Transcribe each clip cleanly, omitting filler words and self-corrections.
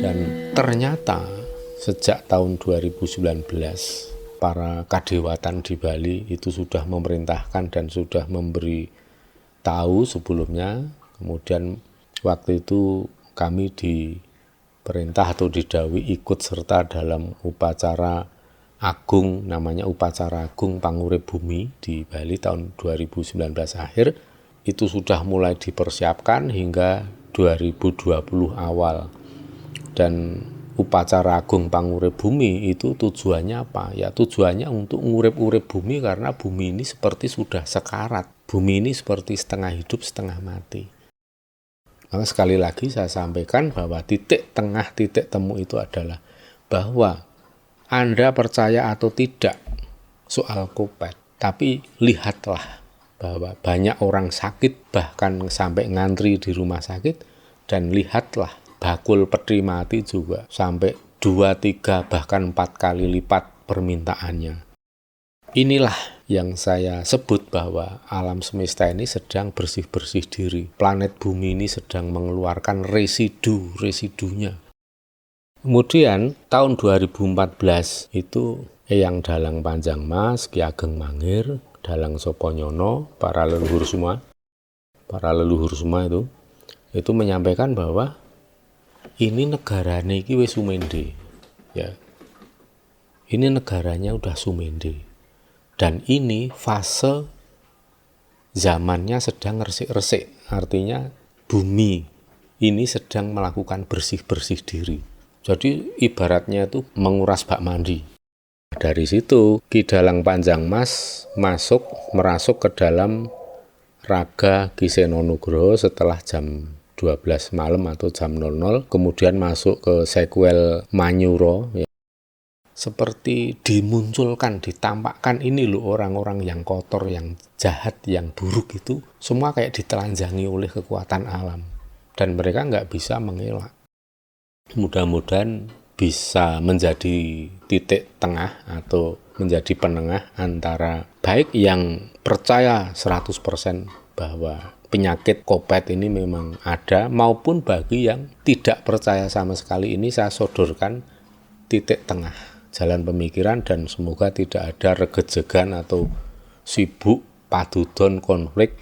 Dan ternyata sejak tahun 2019 para kadewatan di Bali itu sudah memerintahkan dan sudah memberi tahu sebelumnya. Kemudian waktu itu kami diperintah atau didhawuhi ikut serta dalam upacara agung, namanya upacara agung Pangurip Bumi di Bali tahun 2019 akhir. Itu sudah mulai dipersiapkan hingga 2020 awal. Dan upacara agung Pangurip Bumi itu tujuannya apa? Ya tujuannya untuk ngurip-urip bumi, karena bumi ini seperti sudah sekarat. Bumi ini seperti setengah hidup setengah mati. Maka sekali lagi saya sampaikan bahwa titik tengah, titik temu itu adalah bahwa Anda percaya atau tidak soal Kopet, tapi lihatlah bahwa banyak orang sakit bahkan sampai ngantri di rumah sakit, dan lihatlah bakul peti mati juga sampai 2, 3, bahkan 4 kali lipat permintaannya. Inilah yang saya sebut bahwa alam semesta ini sedang bersih-bersih diri. Planet bumi ini sedang mengeluarkan residunya. Kemudian tahun 2014 itu Eyang Dalang Panjang Mas, Ki Ageng Mangir, Dalang Soponyono, para leluhur semua itu menyampaikan bahwa ini negaranya iki wis sumende, ya. Ini negaranya udah sumende. Dan ini fase zamannya sedang resik-resik. Artinya bumi ini sedang melakukan bersih-bersih diri. Jadi ibaratnya itu menguras bak mandi. Dari situ Ki Dalang Panjang Mas merasuk ke dalam raga Ki Seno Nugroho setelah jam 12 malam atau jam 00, kemudian masuk ke sequel Manyuro, ya. Seperti dimunculkan, ditampakkan ini loh orang-orang yang kotor, yang jahat, yang buruk itu semua kayak ditelanjangi oleh kekuatan alam, dan mereka nggak bisa mengelak. Mudah-mudahan bisa menjadi titik tengah atau menjadi penengah antara baik yang percaya 100% bahwa penyakit Kopet ini memang ada, maupun bagi yang tidak percaya sama sekali. Ini saya sodorkan titik tengah jalan pemikiran, dan semoga tidak ada regejegan atau sibuk padudon konflik.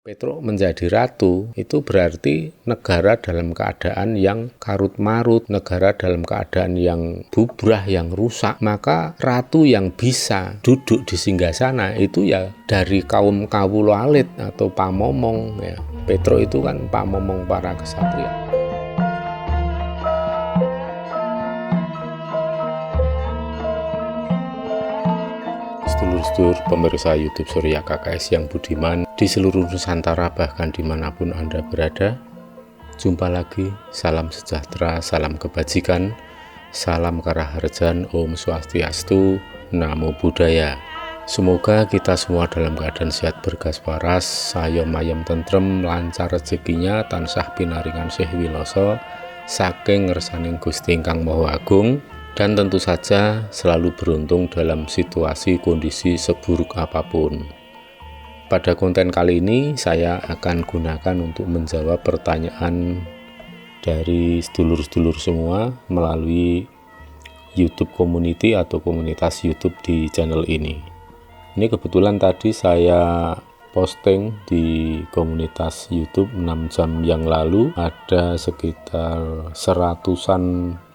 Petruk menjadi ratu itu berarti negara dalam keadaan yang karut-marut, negara dalam keadaan yang bubrah, yang rusak. Maka ratu yang bisa duduk di singgasana itu ya dari kaum kawula alit atau pamomong, ya. Petruk itu kan pamomong para kesatria. Sedulur-sedulur pemirsa YouTube Surya KKS yang budiman di seluruh Nusantara, bahkan dimanapun Anda berada, jumpa lagi. Salam sejahtera, salam kebajikan, salam karaharjan, Om Swastiastu, Namo Buddhaya. Semoga kita semua dalam keadaan sehat bergas waras, sayom mayem tentrem, lancar rezekinya, tansah pinaringan sih wiloso, saking ngersaning Gusti Ingkang Maha Agung. Dan tentu saja selalu beruntung dalam situasi kondisi seburuk apapun. Pada konten kali ini saya akan gunakan untuk menjawab pertanyaan dari sedulur-sedulur semua melalui YouTube community atau komunitas YouTube di channel ini. Ini kebetulan tadi saya posting di komunitas YouTube 6 jam yang lalu, ada sekitar 100-an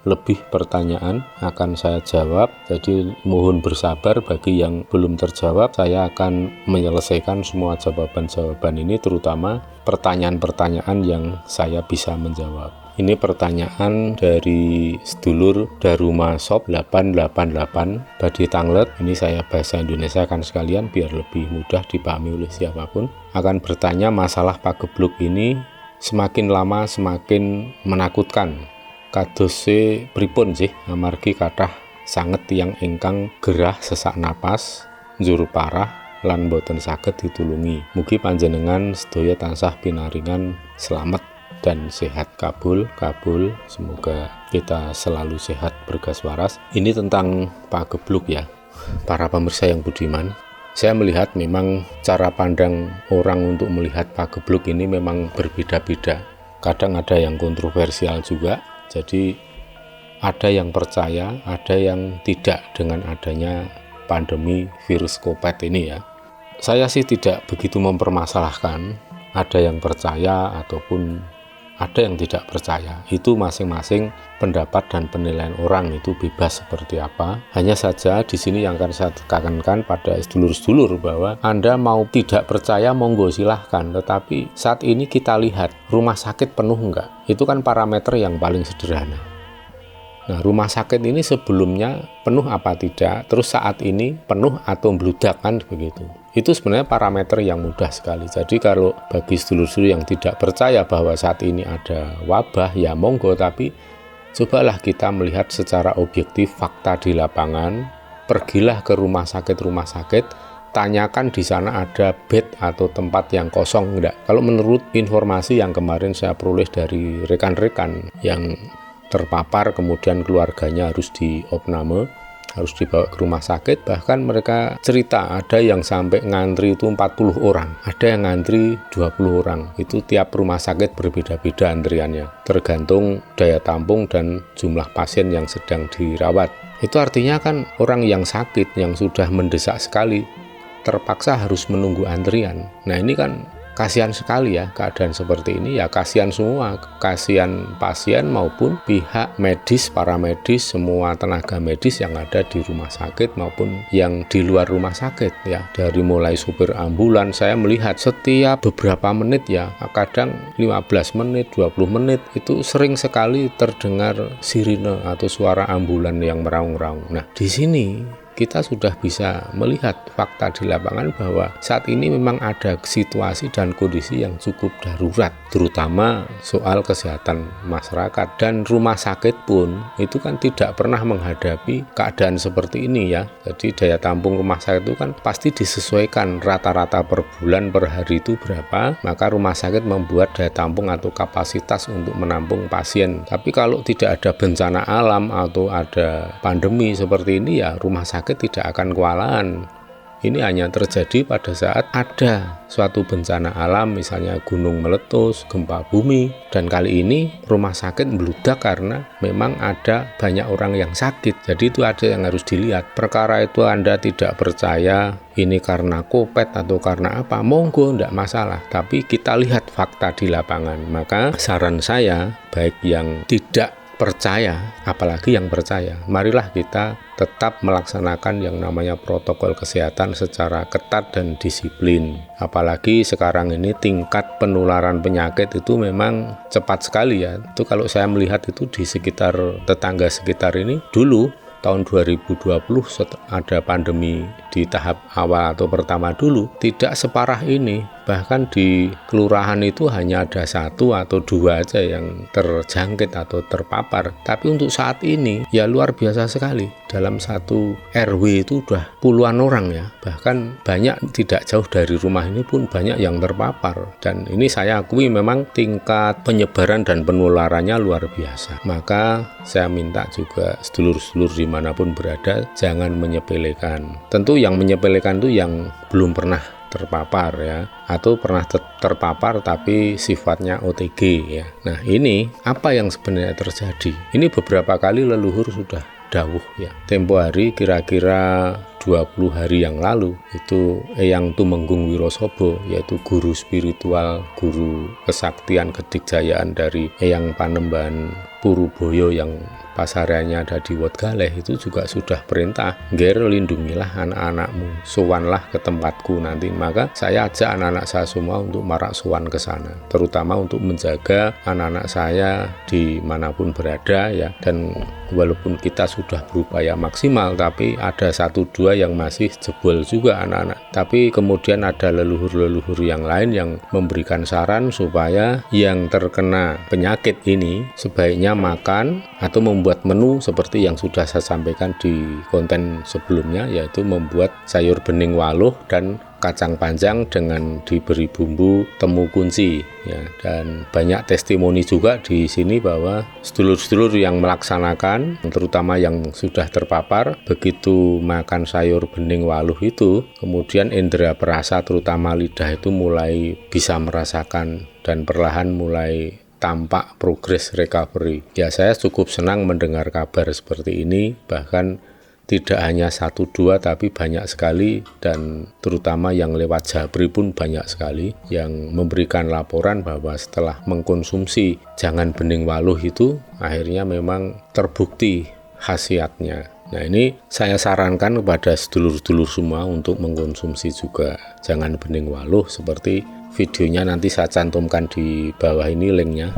lebih pertanyaan akan saya jawab. Jadi mohon bersabar bagi yang belum terjawab. Saya akan menyelesaikan semua jawaban-jawaban ini, terutama pertanyaan-pertanyaan yang saya bisa menjawab. Ini pertanyaan dari sedulur Daruma Shop 888 Badi Tanglet. Ini saya bahasa Indonesia kan sekalian biar lebih mudah dipahami oleh siapapun. Akan bertanya masalah pagebluk ini semakin lama semakin menakutkan. Kadose pripun sih amargi kathah sanget tiyang ingkang gerah sesak napas, njur parah lan boten saged ditulungi. Mugi panjenengan sedaya tansah pinaringan selamat dan sehat. Kabul, semoga kita selalu sehat bergas waras. Ini tentang pagebluk ya, para pemirsa yang budiman. Saya melihat memang cara pandang orang untuk melihat pagebluk ini memang berbeda-beda. Kadang ada yang kontroversial juga, jadi ada yang percaya, ada yang tidak dengan adanya pandemi virus COVID ini ya. Saya sih tidak begitu mempermasalahkan, ada yang percaya ataupun ada yang tidak percaya. Itu masing-masing pendapat dan penilaian orang, itu bebas seperti apa. Hanya saja di sini yang akan saya tekankan pada sedulur-sedulur bahwa Anda mau tidak percaya monggo silahkan, tetapi saat ini kita lihat rumah sakit penuh enggak? Itu kan parameter yang paling sederhana. Nah, rumah sakit ini sebelumnya penuh apa tidak, terus saat ini penuh atau membludak kan begitu. Itu sebenarnya parameter yang mudah sekali. Jadi kalau bagi sedulur-sedulur yang tidak percaya bahwa saat ini ada wabah, ya monggo, tapi cobalah kita melihat secara objektif fakta di lapangan. Pergilah ke rumah sakit, tanyakan di sana ada bed atau tempat yang kosong enggak. Kalau menurut informasi yang kemarin saya peroleh dari rekan-rekan yang terpapar kemudian keluarganya harus diopname, harus dibawa ke rumah sakit, bahkan mereka cerita ada yang sampai ngantri itu 40 orang, ada yang ngantri 20 orang. Itu tiap rumah sakit berbeda-beda antriannya, tergantung daya tampung dan jumlah pasien yang sedang dirawat. Itu artinya kan orang yang sakit, yang sudah mendesak sekali, terpaksa harus menunggu antrian. Nah ini kan kasihan sekali ya keadaan seperti ini, ya kasihan semua, kasihan pasien maupun pihak medis, para medis, semua tenaga medis yang ada di rumah sakit maupun yang di luar rumah sakit ya. Dari mulai supir ambulan, saya melihat setiap beberapa menit ya, kadang 15 menit, 20 menit itu sering sekali terdengar sirine atau suara ambulan yang meraung-raung. Nah, di sini kita sudah bisa melihat fakta di lapangan bahwa saat ini memang ada situasi dan kondisi yang cukup darurat, terutama soal kesehatan masyarakat. Dan rumah sakit pun itu kan tidak pernah menghadapi keadaan seperti ini ya. Jadi daya tampung rumah sakit itu kan pasti disesuaikan rata-rata per bulan, per hari itu berapa, maka rumah sakit membuat daya tampung atau kapasitas untuk menampung pasien. Tapi kalau tidak ada bencana alam atau ada pandemi seperti ini ya, rumah sakit tidak akan kewalahan. Ini hanya terjadi pada saat ada suatu bencana alam, misalnya gunung meletus, gempa bumi, dan kali ini rumah sakit meludak karena memang ada banyak orang yang sakit. Jadi itu ada yang harus dilihat. Perkara itu Anda tidak percaya ini karena COVID atau karena apa, monggo, tidak masalah. Tapi kita lihat fakta di lapangan. Maka saran saya, baik yang tidak percaya, apalagi yang percaya, marilah kita tetap melaksanakan yang namanya protokol kesehatan secara ketat dan disiplin. Apalagi sekarang ini tingkat penularan penyakit itu memang cepat sekali ya. Itu kalau saya melihat itu di sekitar tetangga sekitar ini, dulu tahun 2020 ada pandemi di tahap awal atau pertama dulu, tidak separah ini. Bahkan di kelurahan itu hanya ada 1 atau 2 aja yang terjangkit atau terpapar. Tapi untuk saat ini ya luar biasa sekali. Dalam satu RW itu udah puluhan orang ya. Bahkan banyak tidak jauh dari rumah ini pun banyak yang terpapar. Dan ini saya akui memang tingkat penyebaran dan penularannya luar biasa. Maka saya minta juga sedulur-sedulur dimanapun berada jangan menyepelekan. Tentu yang menyepelekan itu yang belum pernah terpapar ya, atau pernah terpapar tapi sifatnya OTG ya. Nah ini apa yang sebenarnya terjadi? Ini beberapa kali leluhur sudah dawuh ya. Tempo hari kira-kira 20 hari yang lalu itu Eyang Tumenggung Wirosobo, yaitu guru spiritual, guru kesaktian kedikjayaan dari Eyang Panembahan Puruboyo yang pasarnya ada di Wetgaleh itu juga sudah perintah, "Nger, lindungilah anak-anakmu, sowanlah ke tempatku nanti." Maka saya ajak anak-anak saya semua untuk marak sowan ke sana, terutama untuk menjaga anak-anak saya dimanapun berada ya. Dan walaupun kita sudah berupaya maksimal, tapi ada 1-2 yang masih jebol juga anak-anak. Tapi kemudian ada leluhur-leluhur yang lain yang memberikan saran supaya yang terkena penyakit ini sebaiknya makan atau membuat menu seperti yang sudah saya sampaikan di konten sebelumnya, yaitu membuat sayur bening waluh dan kacang panjang dengan diberi bumbu temu kunci ya. Dan banyak testimoni juga di sini bahwa sedulur-sedulur yang melaksanakan, terutama yang sudah terpapar, begitu makan sayur bening waluh itu, kemudian indera perasa terutama lidah itu mulai bisa merasakan dan perlahan mulai tampak progres recovery. Ya, saya cukup senang mendengar kabar seperti ini, bahkan tidak hanya 1-2 tapi banyak sekali, dan terutama yang lewat Japri pun banyak sekali yang memberikan laporan bahwa setelah mengkonsumsi jangan bening waluh itu akhirnya memang terbukti khasiatnya. Nah, ini saya sarankan kepada sedulur-sedulur semua untuk mengkonsumsi juga jangan bening waluh, seperti videonya nanti saya cantumkan di bawah ini linknya.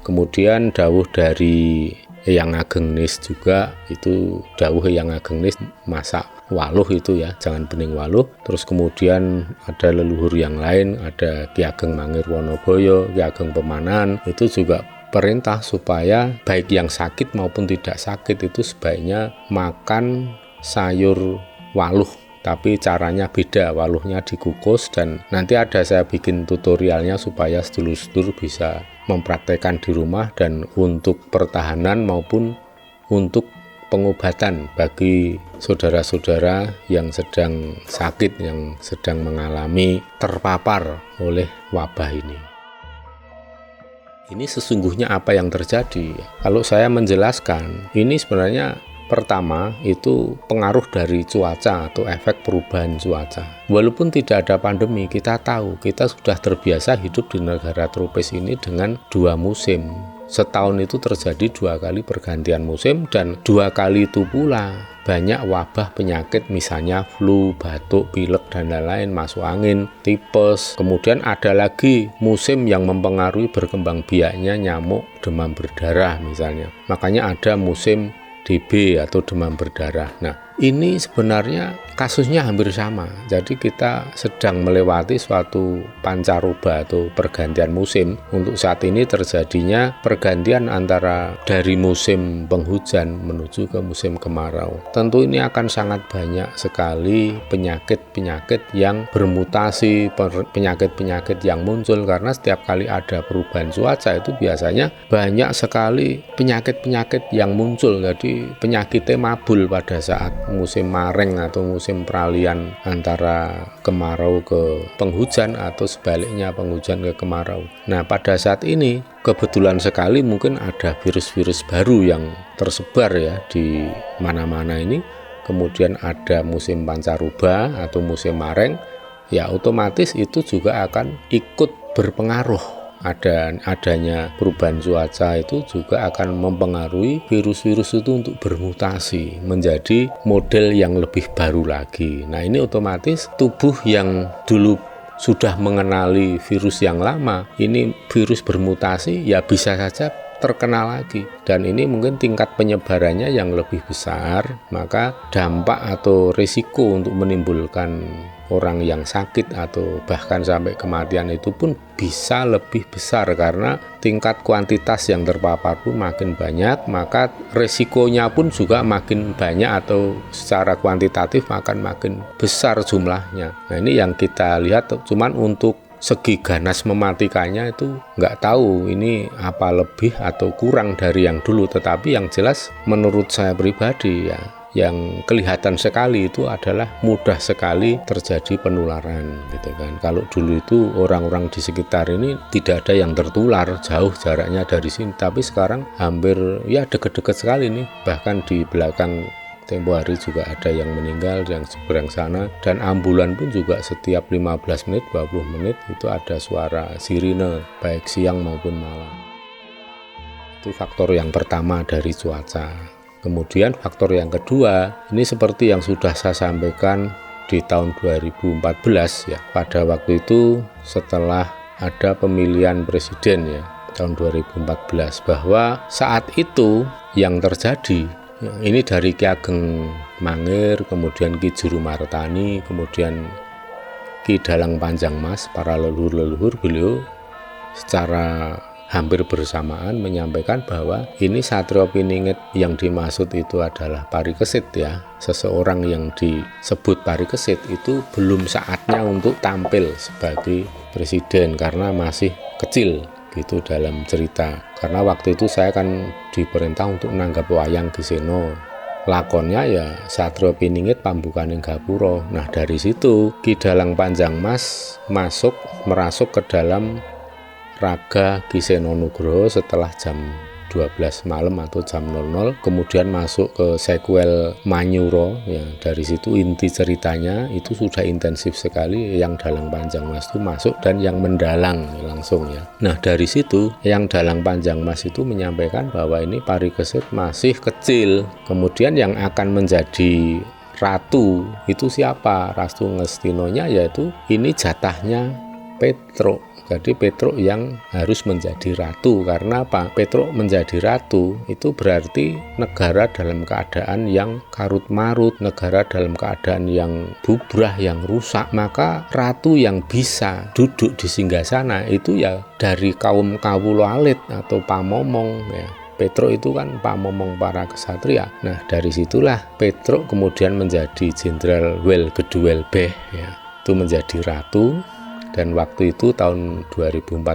Kemudian dawuh dari Eyang Ageng Nis juga, itu dawuh Eyang Ageng Nis masak waluh itu ya, jangan bening waluh. Terus kemudian ada leluhur yang lain, ada Ki Ageng Mangir Wonoboyo, Ki Ageng Pemanan, itu juga perintah supaya baik yang sakit maupun tidak sakit itu sebaiknya makan sayur waluh. Tapi caranya beda, waluhnya dikukus, dan nanti ada saya bikin tutorialnya supaya sedulur-sedulur bisa mempraktekkan di rumah dan untuk pertahanan maupun untuk pengobatan bagi saudara-saudara yang sedang sakit, yang sedang mengalami terpapar oleh wabah ini. Ini sesungguhnya apa yang terjadi? Kalau saya menjelaskan, ini sebenarnya pertama itu pengaruh dari cuaca atau efek perubahan cuaca. Walaupun tidak ada pandemi, kita tahu kita sudah terbiasa hidup di negara tropis ini dengan 2 musim. Setahun itu terjadi 2 kali pergantian musim, dan 2 kali itu pula banyak wabah penyakit, misalnya flu, batuk, pilek, dan lain-lain, masuk angin, tipes. Kemudian ada lagi musim yang mempengaruhi berkembang biaknya nyamuk demam berdarah misalnya. Makanya ada musim DB atau demam berdarah. Nah, ini sebenarnya kasusnya hampir sama. Jadi kita sedang melewati suatu pancaroba atau pergantian musim. Untuk saat ini terjadinya pergantian antara dari musim penghujan menuju ke musim kemarau. Tentu ini akan sangat banyak sekali penyakit-penyakit yang bermutasi, penyakit-penyakit yang muncul, karena setiap kali ada perubahan cuaca itu biasanya banyak sekali penyakit-penyakit yang muncul. Jadi penyakitnya mabul pada saat musim mareng atau musim peralihan antara kemarau ke penghujan atau sebaliknya penghujan ke kemarau. Nah, pada saat ini kebetulan sekali mungkin ada virus-virus baru yang tersebar ya di mana-mana ini. Kemudian ada musim pancaroba atau musim mareng, ya otomatis itu juga akan ikut berpengaruh. Adanya perubahan cuaca itu juga akan mempengaruhi virus-virus itu untuk bermutasi menjadi model yang lebih baru lagi. Nah, ini otomatis tubuh yang dulu sudah mengenali virus yang lama, ini virus bermutasi ya bisa saja terkena lagi, dan ini mungkin tingkat penyebarannya yang lebih besar, maka dampak atau risiko untuk menimbulkan orang yang sakit atau bahkan sampai kematian itu pun bisa lebih besar, karena tingkat kuantitas yang terpapar pun makin banyak, maka risikonya pun juga makin banyak atau secara kuantitatif akan makin besar jumlahnya. Nah, ini yang kita lihat, cuman untuk segi ganas mematikannya itu nggak tahu ini apa lebih atau kurang dari yang dulu, tetapi yang jelas menurut saya pribadi ya, yang kelihatan sekali itu adalah mudah sekali terjadi penularan gitu kan. Kalau dulu itu orang-orang di sekitar ini tidak ada yang tertular, jauh jaraknya dari sini, tapi sekarang hampir ya deket-deket sekali nih. Bahkan di belakang tempo hari juga ada yang meninggal yang seberang sana, dan ambulan pun juga setiap 15 menit 20 menit itu ada suara sirine baik siang maupun malam. Itu faktor yang pertama dari cuaca. Kemudian faktor yang kedua, ini seperti yang sudah saya sampaikan di tahun 2014 ya. Pada waktu itu setelah ada pemilihan presiden ya, tahun 2014, bahwa saat itu yang terjadi ini dari Ki Ageng Mangir, kemudian Ki Juru Martani, kemudian Ki Dalang Panjang Mas, para leluhur-leluhur beliau secara hampir bersamaan menyampaikan bahwa ini Satrio Piningit yang dimaksud itu adalah parikesit ya. Seseorang yang disebut parikesit itu belum saatnya untuk tampil sebagai presiden karena masih kecil gitu dalam cerita. Karena waktu itu saya kan diperintah untuk nanggap wayang Giseno. Lakonnya ya Satrio Piningit Pambukaning Gapura. Nah dari situ Ki Dalang Panjang Mas merasuk ke dalam Raga Giseno Nugroho setelah jam 12 malam atau jam 00, kemudian masuk ke sequel Manyuro ya. Dari situ inti ceritanya itu sudah intensif sekali, yang Dalang Panjang Mas itu masuk dan yang mendalang langsung ya. Nah dari situ yang Dalang Panjang Mas itu menyampaikan bahwa ini parikesit masih kecil, kemudian yang akan menjadi ratu itu siapa? Ratu Ngestinonya, yaitu ini jatahnya Petruk. Jadi Petruk yang harus menjadi ratu. Karena apa? Petruk menjadi ratu itu berarti negara dalam keadaan yang karut-marut, negara dalam keadaan yang bubrah, yang rusak. Maka ratu yang bisa duduk di singgasana itu ya dari kaum kawula alit atau pamomong ya. Petruk itu kan pamomong para kesatria. Nah dari situlah Petruk kemudian menjadi Jenderal Wel Geduwel Beh ya. Itu menjadi ratu. Dan waktu itu tahun 2014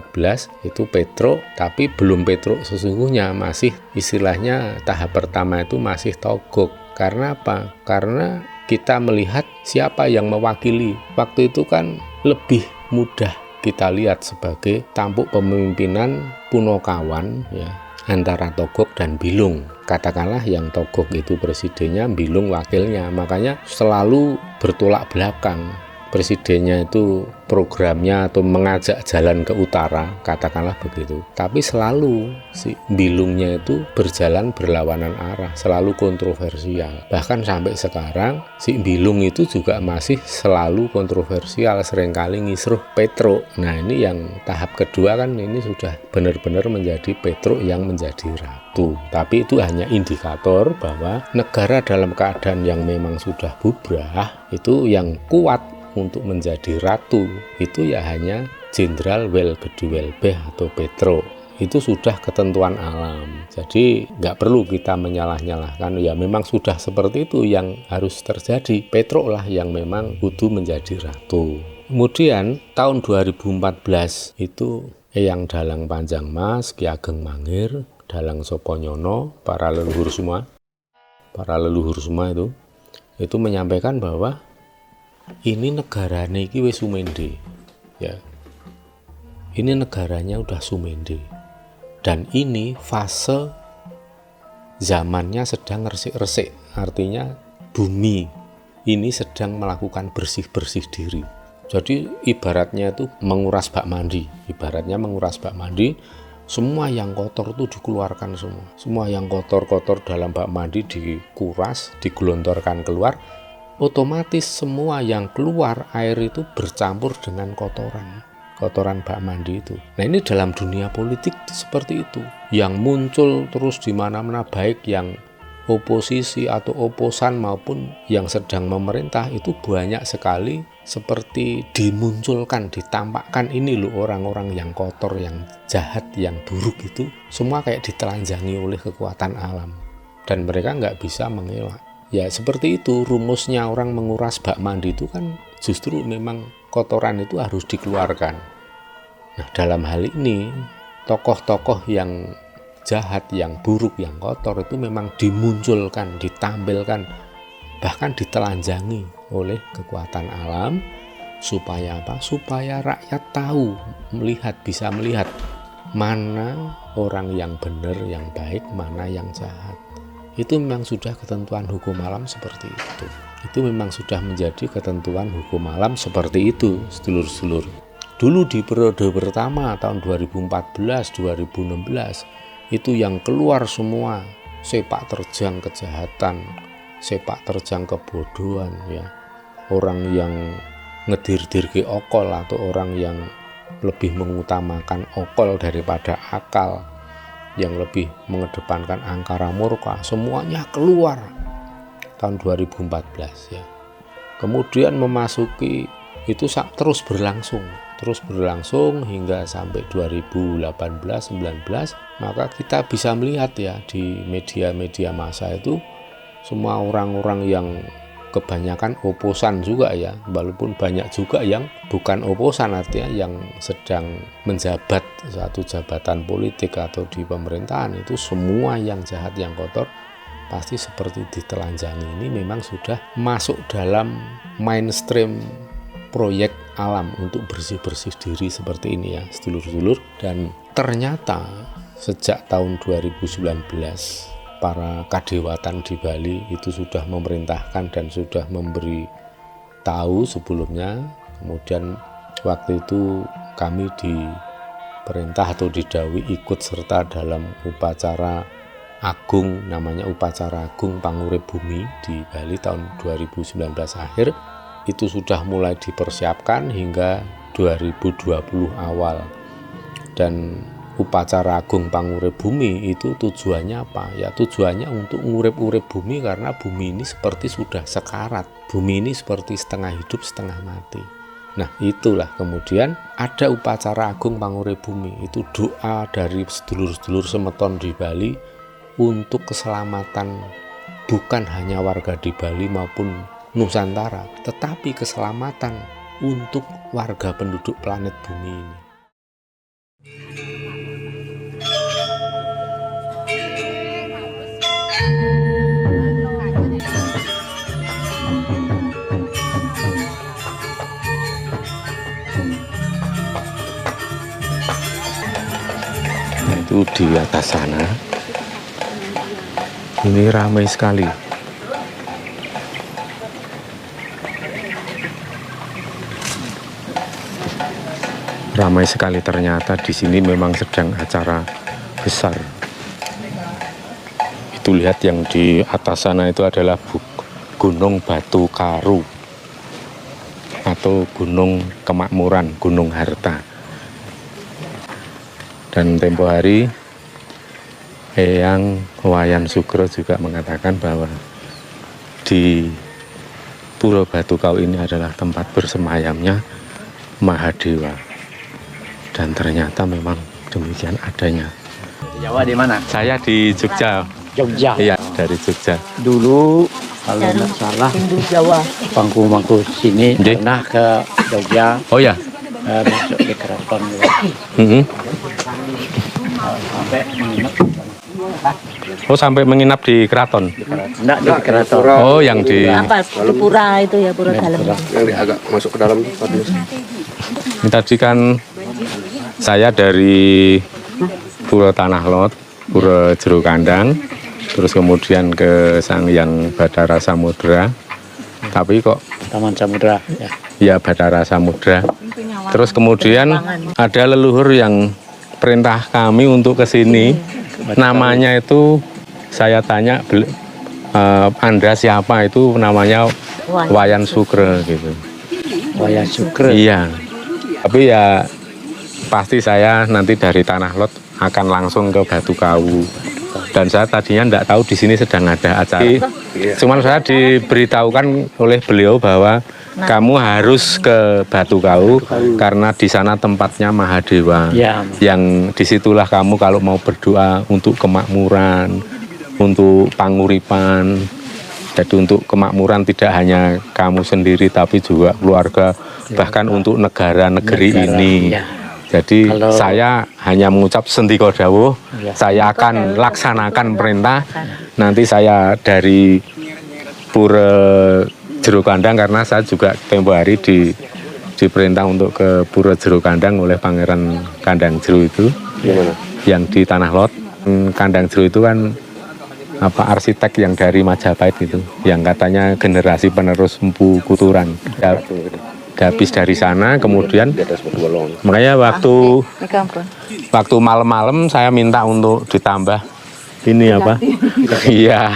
itu Petruk, tapi belum Petruk sesungguhnya, masih istilahnya tahap pertama itu masih togok. Karena apa? Karena kita melihat siapa yang mewakili. Waktu itu kan lebih mudah kita lihat sebagai tampuk pemimpinan Punokawan ya, antara Togog dan Bilung. Katakanlah yang Togog itu presidennya, Bilung wakilnya, makanya selalu bertolak belakang. Presidennya itu programnya atau mengajak jalan ke utara, katakanlah begitu. Tapi selalu si Bilungnya itu berjalan berlawanan arah, selalu kontroversial. Bahkan sampai sekarang si Bilung itu juga masih selalu kontroversial, seringkali ngisruh Petruk. Nah ini yang tahap kedua kan ini sudah benar-benar menjadi Petruk yang menjadi ratu. Tapi itu hanya indikator bahwa negara dalam keadaan yang memang sudah bubrah itu yang kuat untuk menjadi ratu itu ya hanya Jenderal Wel Geduwel Beh atau Petruk. Itu sudah ketentuan alam, jadi nggak perlu kita menyalah-nyalahkan. Ya memang sudah seperti itu yang harus terjadi. Petruk lah yang memang kudu menjadi ratu. Kemudian tahun 2014 itu Eyang Dalang Panjang Mas, Ki Ageng Mangir, Dalang Soponyono, para leluhur semua itu menyampaikan bahwa ini negaranya iki wis sumendhe ya. Ini negaranya udah sumendhe dan ini fase zamannya sedang resik-resik, artinya bumi ini sedang melakukan bersih-bersih diri. Jadi ibaratnya itu menguras bak mandi, semua yang kotor itu dikeluarkan semua. Semua yang kotor-kotor dalam bak mandi dikuras, digelontorkan keluar. Otomatis semua yang keluar air itu bercampur dengan kotoran bak mandi itu. Nah ini dalam dunia politik seperti itu, yang muncul terus di mana-mana, baik yang oposisi atau oposan maupun yang sedang memerintah, itu banyak sekali seperti dimunculkan, ditampakkan ini loh orang-orang yang kotor, yang jahat, yang buruk itu semua kayak ditelanjangi oleh kekuatan alam dan mereka nggak bisa mengelak. Ya seperti itu rumusnya orang menguras bak mandi itu kan justru memang kotoran itu harus dikeluarkan. Nah dalam hal ini tokoh-tokoh yang jahat, yang buruk, yang kotor itu memang dimunculkan, ditampilkan, bahkan ditelanjangi oleh kekuatan alam. Supaya apa? Supaya rakyat tahu, bisa melihat mana orang yang benar, yang baik, mana yang jahat. Itu memang sudah ketentuan hukum alam seperti itu. Itu memang sudah menjadi ketentuan hukum alam seperti itu, sedulur-sedulur. Dulu di periode pertama tahun 2014-2016 itu yang keluar semua sepak terjang kejahatan, sepak terjang kebodohan ya. Orang yang ngedir-dirke okol atau orang yang lebih mengutamakan okol daripada akal, yang lebih mengedepankan angkara murka, semuanya keluar tahun 2014 ya. Kemudian memasuki itu terus berlangsung hingga sampai 2018-19, maka kita bisa melihat ya di media-media massa itu semua orang-orang yang kebanyakan oposan juga ya, walaupun banyak juga yang bukan oposan, artinya yang sedang menjabat satu jabatan politik atau di pemerintahan, itu semua yang jahat, yang kotor, pasti seperti ditelanjangi. Ini memang sudah masuk dalam mainstream proyek alam untuk bersih-bersih diri seperti ini ya sedulur-sedulur. Dan ternyata sejak tahun 2019 para kadewatan di Bali itu sudah memerintahkan dan sudah memberi tahu sebelumnya. Kemudian waktu itu kami diperintah atau didhawuhi ikut serta dalam upacara agung, namanya upacara agung Pangurip Bumi di Bali tahun 2019 akhir. Itu sudah mulai dipersiapkan hingga 2020 awal. Dan upacara agung Pangurip Bumi itu tujuannya apa? Ya tujuannya untuk ngurip-urip bumi, karena bumi ini seperti sudah sekarat. Bumi ini seperti setengah hidup setengah mati. Nah itulah kemudian ada upacara agung Pangurip Bumi. Itu doa dari sedulur-sedulur semeton di Bali untuk keselamatan bukan hanya warga di Bali maupun Nusantara, tetapi keselamatan untuk warga penduduk planet bumi ini. Itu di atas sana ini ramai sekali. Ramai sekali ternyata di sini memang sedang acara besar. Itu lihat yang di atas sana itu adalah Gunung Batu Karu atau Gunung Kemakmuran, Gunung Harta. Dan tempo hari Eyang Wayan Sugro juga mengatakan bahwa di Pura Batu Kau ini adalah tempat bersemayamnya Mahadewa. Dan ternyata memang demikian adanya. Jawa di mana? Saya di Jogja. Jogja. Iya, dari Jogja. Dulu kalau nggak salah Jawa. Pangku sini pernah ke Jogja. Oh ya. Masuk di keraton. Sampai menginap. Oh sampai menginap di keraton? Enggak di keraton. Oh yang di Apa? Pura itu ya, pura dalam. Yang agak masuk ke dalam tuh. Ini tadi kan saya dari Pura Tanah Lot, Pura Jero Kandang, terus kemudian ke Sangyang Bathara Samudra. Tapi kok Taman Samudra ya. Ya Bathara Samudra. Terus kemudian ada leluhur yang perintah kami untuk ke sini. Namanya itu saya tanya, Anda siapa? Itu namanya Wayan Sugro gitu. Wayan Sugro. Iya. Tapi ya pasti saya nanti dari Tanah Lot akan langsung ke Batu Kau. Dan saya tadinya tidak tahu di sini sedang ada acara. Cuman saya diberitahukan oleh beliau bahwa kamu harus ke Batu Kau karena di sana tempatnya Mahadewa. Ya. Yang disitulah kamu kalau mau berdoa untuk kemakmuran, untuk panguripan. Jadi untuk kemakmuran tidak hanya kamu sendiri tapi juga keluarga, bahkan untuk negara-negeri ini. Ya. Jadi saya hanya mengucap sendika dawuh, saya akan laksanakan perintah. Nanti saya dari Pura Jero Kandang karena saya juga tempo hari diperintah untuk ke Pura Jero Kandang oleh Pangeran Kandang Jero itu. Gimana? Yang di Tanah Lot. Kandang Jero itu kan arsitek yang dari Majapahit itu, yang katanya generasi penerus Empu Kuturan. Ya, habis dari sana, kemudian Di atas berbolong. makanya waktu malam-malam saya minta untuk ditambah ini apa? Iya,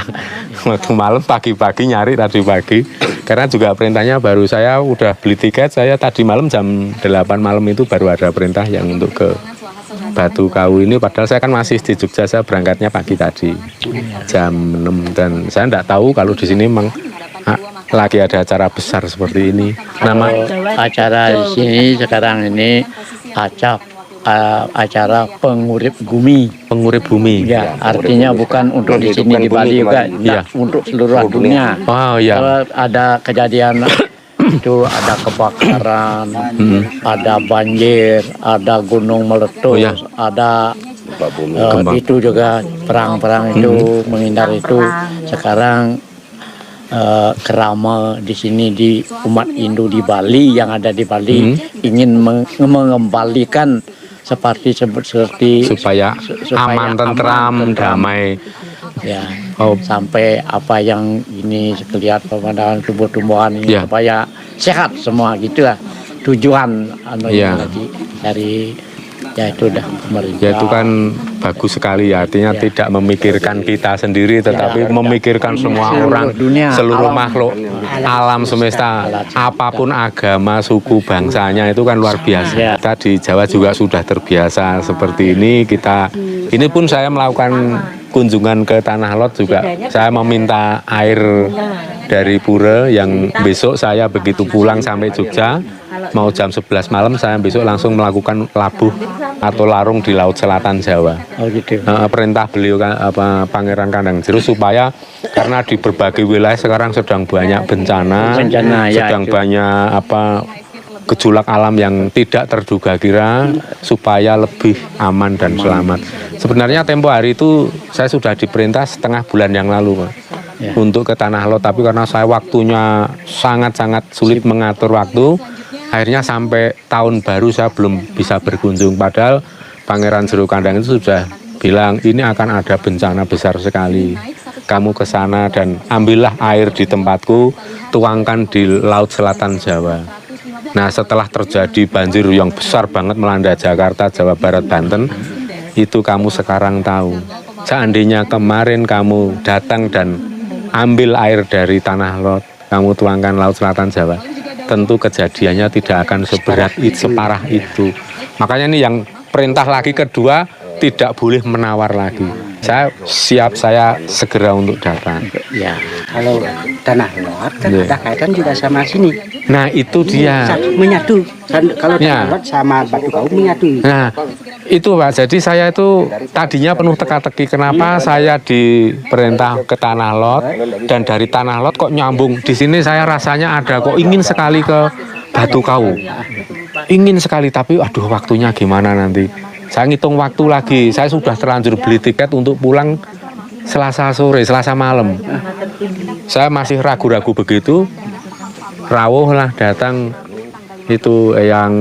waktu malam pagi-pagi nyari tadi pagi, karena juga perintahnya baru saya udah beli tiket, saya tadi malam jam 8 malam itu baru ada perintah yang untuk ke Batu Kawu ini, padahal saya kan masih di Jogja, saya berangkatnya pagi tadi jam 6 dan saya enggak tahu kalau di sini memang lagi ada acara besar seperti ini. Nama Acara di sini sekarang ini acara pengurip bumi. Pengurip bumi. Ya, artinya bukan untuk di sini di Bali juga, Iya. untuk seluruh dunia. Oh ya. Kalau ada kejadian itu ada kebakaran, ada banjir, ada gunung meletus, Oh, ya. ada Gempa. itu juga perang-perang itu menghindar itu. Sekarang kerama di sini di umat Hindu di Bali yang ada di Bali ingin mengembalikan seperti Supaya aman, tentram, damai. ya Oh. sampai apa yang ini kelihatan pemandangan tumbuh-tumbuhan ini Ya. supaya sehat semua gitu lah tujuan Ya. dari ya itu udah pemerintah. Ya itu kan bagus sekali ya, artinya tidak memikirkan kita sendiri tetapi memikirkan semua orang, dunia, seluruh alam. makhluk, alam semesta, apapun agama, suku, bangsanya itu kan luar biasa. Ya. Kita di Jawa juga sudah terbiasa seperti ini. Ini pun saya melakukan kunjungan ke Tanah Lot juga, saya meminta air dari pura yang besok saya begitu pulang sampai Jogja mau jam 11 malam saya besok langsung melakukan labuh atau larung di Laut Selatan Jawa. Oh gitu. Perintah beliau Pangeran Kandang Jeru supaya karena di berbagai wilayah sekarang sedang banyak bencana, ya, sedang itu. banyak gejolak alam yang tidak terduga kira supaya lebih aman dan selamat. Sebenarnya tempo hari itu saya sudah diperintah setengah bulan yang lalu, Pak, untuk ke Tanah Lot, tapi karena saya waktunya sangat-sangat sulit mengatur waktu, akhirnya sampai tahun baru saya belum bisa berkunjung. Padahal Pangeran Jeru Kandang itu sudah bilang ini akan ada bencana besar sekali. Kamu ke sana dan ambillah air di tempatku, tuangkan di Laut Selatan Jawa. Nah, setelah terjadi banjir yang besar banget melanda Jakarta, Jawa Barat, Banten, itu kamu sekarang tahu. Seandainya kemarin kamu datang dan ambil air dari Tanah Lot, kamu tuangkan Laut Selatan Jawa, tentu kejadiannya tidak akan separah itu. Makanya ini yang perintah lagi kedua, tidak boleh menawar lagi. Saya siap, saya segera untuk datang. Ya. Kalau Tanah Lot kan Iya. ada kaitan juga sama sini. Nah itu dia. Menyatu. Kalau Ya. Tanah Lot sama Batu Kawu menyatu. Nah itu Pak, jadi saya itu tadinya penuh teka-teki kenapa saya diperintah ke Tanah Lot dan dari Tanah Lot kok nyambung di sini, saya rasanya ada kok ingin sekali ke Batu Kawu, ingin sekali, tapi aduh waktunya gimana nanti. Saya ngitung waktu lagi, saya sudah terlanjur beli tiket untuk pulang Selasa sore, Selasa malam. Saya masih ragu-ragu begitu, rawuh lah datang itu yang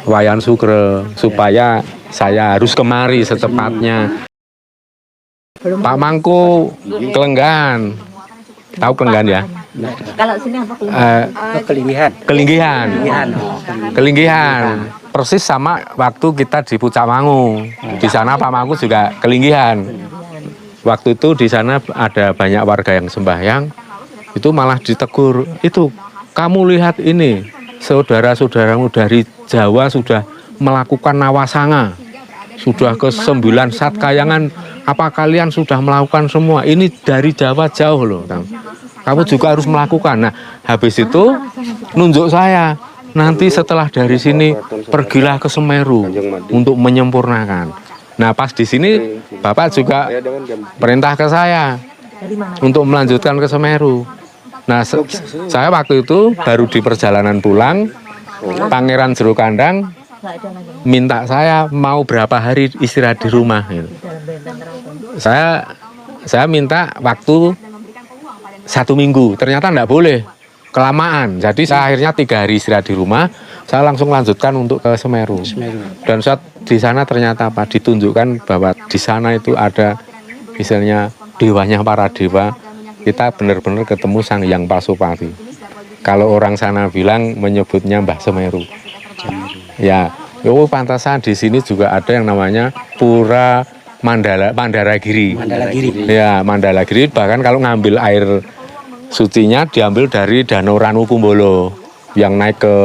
Wayan Sugro supaya saya harus kemari secepatnya. Pak Mangku Kelenggan, tahu Kelenggan ya? Kalau sini apa Kelinggihan. Kelinggihan, Kelinggihan. Persis sama waktu kita di Pucak Mangu. Di sana Pak Mangku juga Kelinggihan. Waktu itu di sana ada banyak warga yang sembahyang, itu malah ditegur, itu kamu lihat ini, saudara-saudaramu dari Jawa sudah melakukan nawasanga, sudah ke 9 Satkayangan, apa kalian sudah melakukan semua? Ini dari Jawa jauh loh, kamu juga harus melakukan. Nah, habis itu nunjuk saya, nanti setelah dari sini pergilah ke Semeru untuk menyempurnakan. Nah, pas di sini Bapak juga perintah ke saya untuk melanjutkan ke Semeru. Nah, saya waktu itu baru di perjalanan pulang, Pangeran Jeru Kandang minta saya mau berapa hari istirahat di rumah. Gitu. Saya minta waktu 1 minggu, ternyata enggak boleh, kelamaan. Jadi saya akhirnya 3 hari istirahat di rumah, saya langsung lanjutkan untuk ke Semeru. Dan saat di sana ternyata ditunjukkan bahwa di sana itu ada misalnya dewanya para dewa. Kita benar-benar ketemu Sang Hyang Pasupati. Kalau orang sana bilang menyebutnya Mbah Semeru. Ya, pantasan di sini juga ada yang namanya Pura Mandaragiri. Ya, Mandaragiri, bahkan kalau ngambil air sucinya diambil dari Danau Ranukumbolo yang naik ke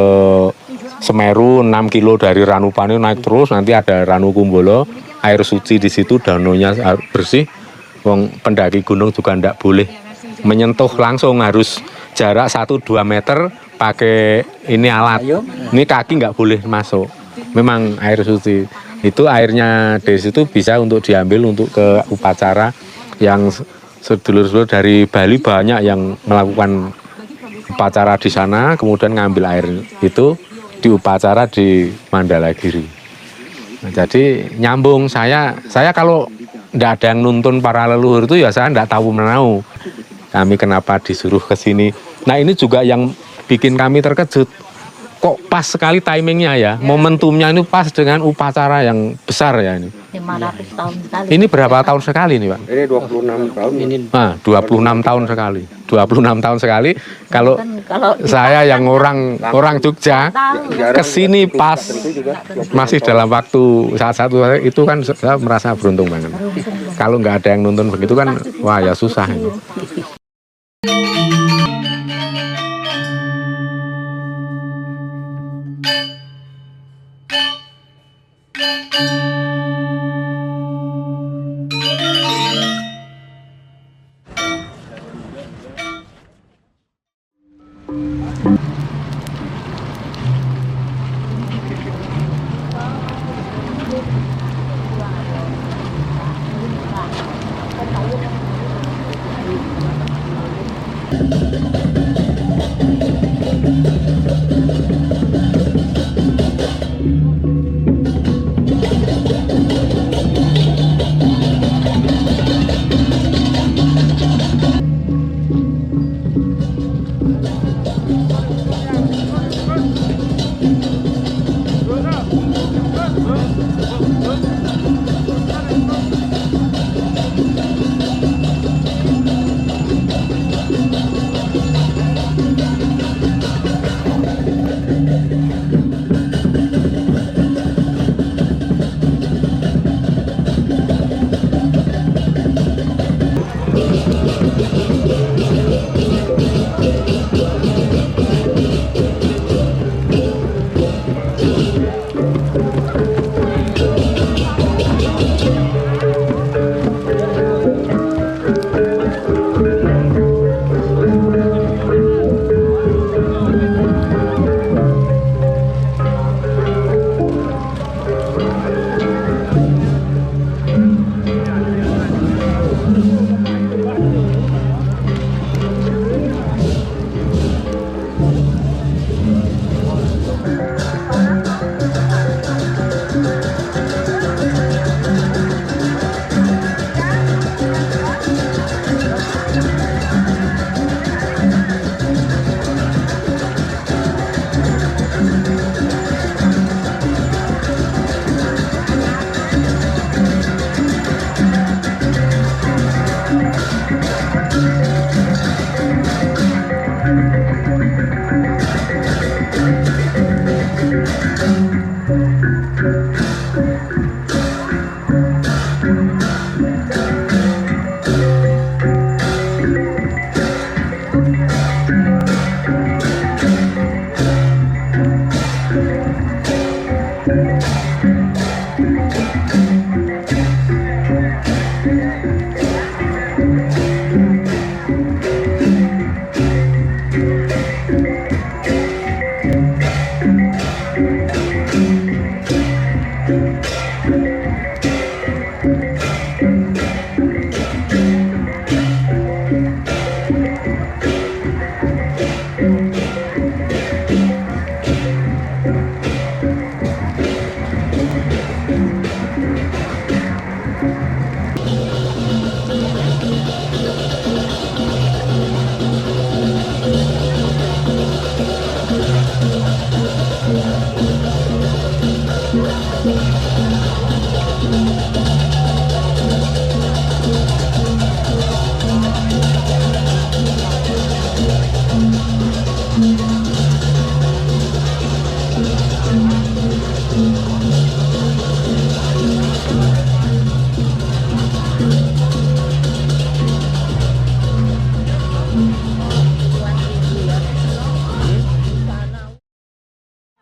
Semeru 6 kilo dari Ranupane naik terus, nanti ada Ranukumbolo, air suci di situ, danaunya bersih. Wong pendaki gunung juga ndak boleh menyentuh langsung, harus jarak 1-2 meter pakai ini alat. Ini kaki nggak boleh masuk. Memang air suci. Itu airnya dari situ bisa untuk diambil untuk ke upacara yang sedulur-sedulur dari Bali banyak yang melakukan upacara di sana, kemudian ngambil air itu di upacara di Mandalagiri. Nah, jadi nyambung saya kalau nggak ada yang nuntun para leluhur itu ya saya nggak tahu menau kami kenapa disuruh ke sini. Nah ini juga yang bikin kami terkejut, kok pas sekali timingnya ya, momentumnya ini pas dengan upacara yang besar ya ini. 500 tahun sekali. Ini berapa tahun sekali nih Pak? Ini 26 tahun. Ini 26 tahun sekali. 26 tahun sekali. Kalau saya yang orang Jogja kesini pas masih dalam waktu saat-saat itu kan saya merasa beruntung banget. Kalau nggak ada yang nonton begitu kan, wah ya susah ini.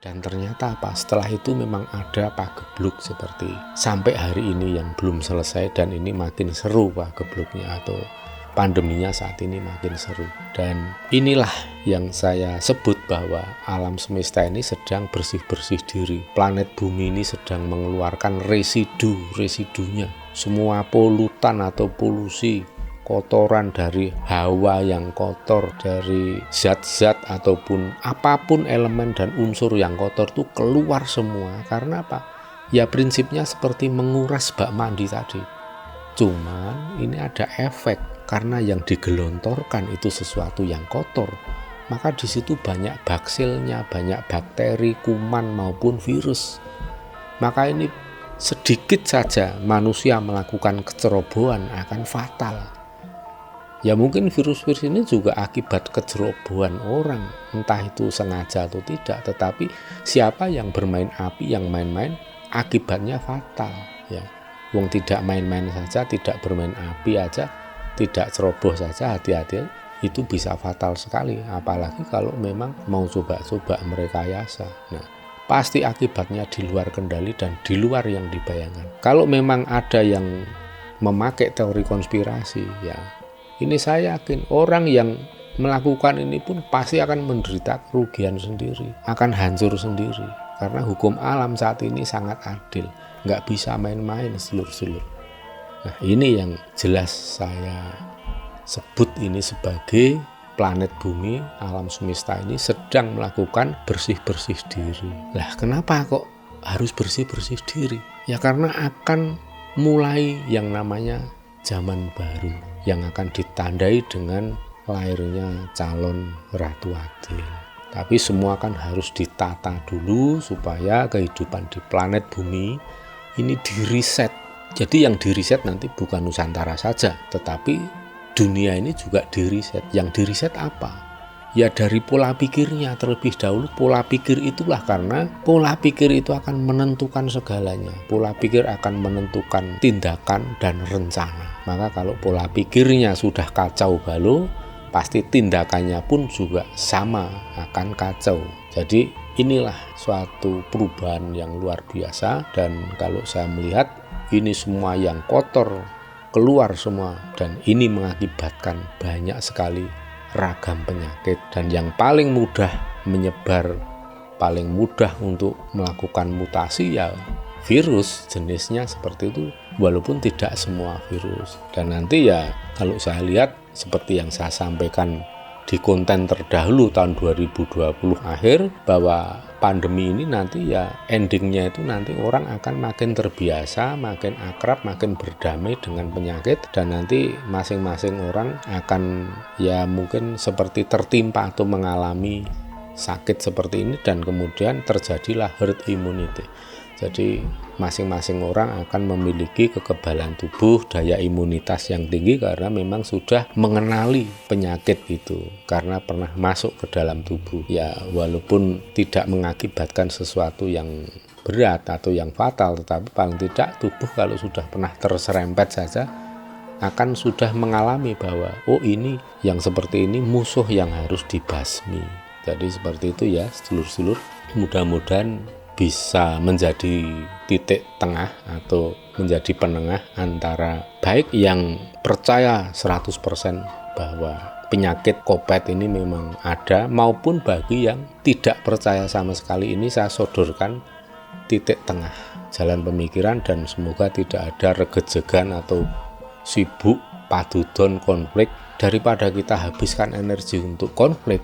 Dan ternyata apa? Setelah itu memang ada pagebluk seperti sampai hari ini yang belum selesai, dan ini makin seru pagebluknya atau pandeminya saat ini makin seru. Dan inilah yang saya sebut bahwa alam semesta ini sedang bersih-bersih diri. Planet bumi ini sedang mengeluarkan residunya. Semua polutan atau polusi, kotoran dari hawa yang kotor, dari zat-zat ataupun apapun elemen dan unsur yang kotor itu keluar semua. Karena apa? Ya prinsipnya seperti menguras bak mandi tadi. Cuman ini ada efek, karena yang digelontorkan itu sesuatu yang kotor, maka di situ banyak baksilnya, banyak bakteri, kuman maupun virus. Maka ini sedikit saja manusia melakukan kecerobohan akan fatal. Ya mungkin virus-virus ini juga akibat kecerobohan orang, entah itu sengaja atau tidak. Tetapi siapa yang bermain api, yang main-main, akibatnya fatal. Ya, wong tidak main-main saja, tidak bermain api aja, tidak ceroboh saja, hati-hati, itu bisa fatal sekali. Apalagi kalau memang mau coba-coba merekayasa. Nah, pasti akibatnya di luar kendali dan di luar yang dibayangkan. Kalau memang ada yang memakai teori konspirasi, ya ini saya yakin orang yang melakukan ini pun pasti akan menderita kerugian sendiri, akan hancur sendiri. Karena hukum alam saat ini sangat adil, nggak bisa main-main sedulur-sedulur. Nah ini yang jelas saya sebut ini sebagai planet bumi, alam semesta ini sedang melakukan bersih-bersih diri. Lah kenapa kok harus bersih-bersih diri? Ya karena akan mulai yang namanya zaman baru, yang akan ditandai dengan lahirnya calon Ratu Adil. Tapi semua kan harus ditata dulu supaya kehidupan di planet bumi ini diriset. Jadi yang diriset nanti bukan Nusantara saja, tetapi dunia ini juga diriset. Yang diriset apa? Ya dari pola pikirnya terlebih dahulu. Pola pikir itulah, karena pola pikir itu akan menentukan segalanya. Pola pikir akan menentukan tindakan dan rencana. Maka kalau pola pikirnya sudah kacau balau, pasti tindakannya pun juga sama akan kacau. Jadi inilah suatu perubahan yang luar biasa. Dan kalau saya melihat ini semua yang kotor keluar semua, dan ini mengakibatkan banyak sekali ragam penyakit. Dan yang paling mudah menyebar, paling mudah untuk melakukan mutasi ya virus, jenisnya seperti itu, walaupun tidak semua virus. Dan nanti ya kalau saya lihat seperti yang saya sampaikan di konten terdahulu tahun 2020 akhir, bahwa pandemi ini nanti ya endingnya itu nanti orang akan makin terbiasa, makin akrab, makin berdamai dengan penyakit. Dan nanti masing-masing orang akan ya mungkin seperti tertimpa atau mengalami sakit seperti ini, dan kemudian terjadilah herd immunity. Jadi masing-masing orang akan memiliki kekebalan tubuh, daya imunitas yang tinggi, karena memang sudah mengenali penyakit itu, karena pernah masuk ke dalam tubuh. Ya walaupun tidak mengakibatkan sesuatu yang berat atau yang fatal, tetapi paling tidak tubuh kalau sudah pernah terserempet saja akan sudah mengalami bahwa oh ini yang seperti ini musuh yang harus dibasmi. Jadi seperti itu ya sedulur-sedulur, mudah-mudahan bisa menjadi titik tengah atau menjadi penengah antara baik yang percaya 100% bahwa penyakit COVID ini memang ada, maupun bagi yang tidak percaya sama sekali. Ini saya sodorkan titik tengah jalan pemikiran, dan semoga tidak ada regejegan atau sibuk padudon konflik. Daripada kita habiskan energi untuk konflik,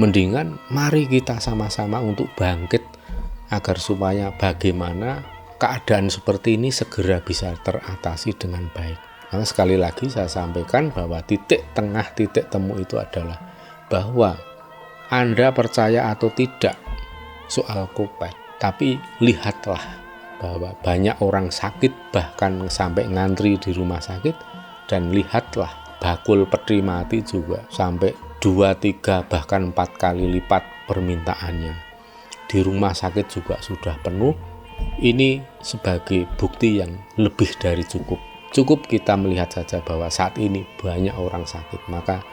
mendingan mari kita sama-sama untuk bangkit agar supaya bagaimana keadaan seperti ini segera bisa teratasi dengan baik. Nah, sekali lagi saya sampaikan bahwa titik tengah, titik temu itu adalah bahwa Anda percaya atau tidak soal COVID, tapi lihatlah bahwa banyak orang sakit, bahkan sampai ngantri di rumah sakit, dan lihatlah bakul peti mati juga sampai 2, 3, bahkan 4 kali lipat permintaannya. Di rumah sakit juga sudah penuh. Ini sebagai bukti yang lebih dari cukup. Cukup kita melihat saja bahwa saat ini banyak orang sakit, maka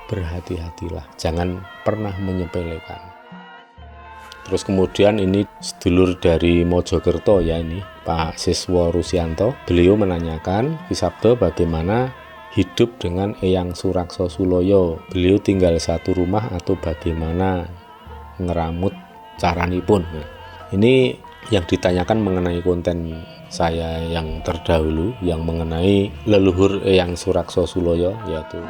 berhati-hatilah, jangan pernah menyepelekan. Terus kemudian ini sedulur dari Mojokerto ya, ini Pak Siswo Rusianto. Beliau menanyakan Ki Sabdo bagaimana hidup dengan Eyang Surakso Suloyo. Beliau tinggal satu rumah atau bagaimana ngeramut caranipun. Nah, ini yang ditanyakan mengenai konten saya yang terdahulu yang mengenai leluhur Eyang Surakso Suloyo, yaitu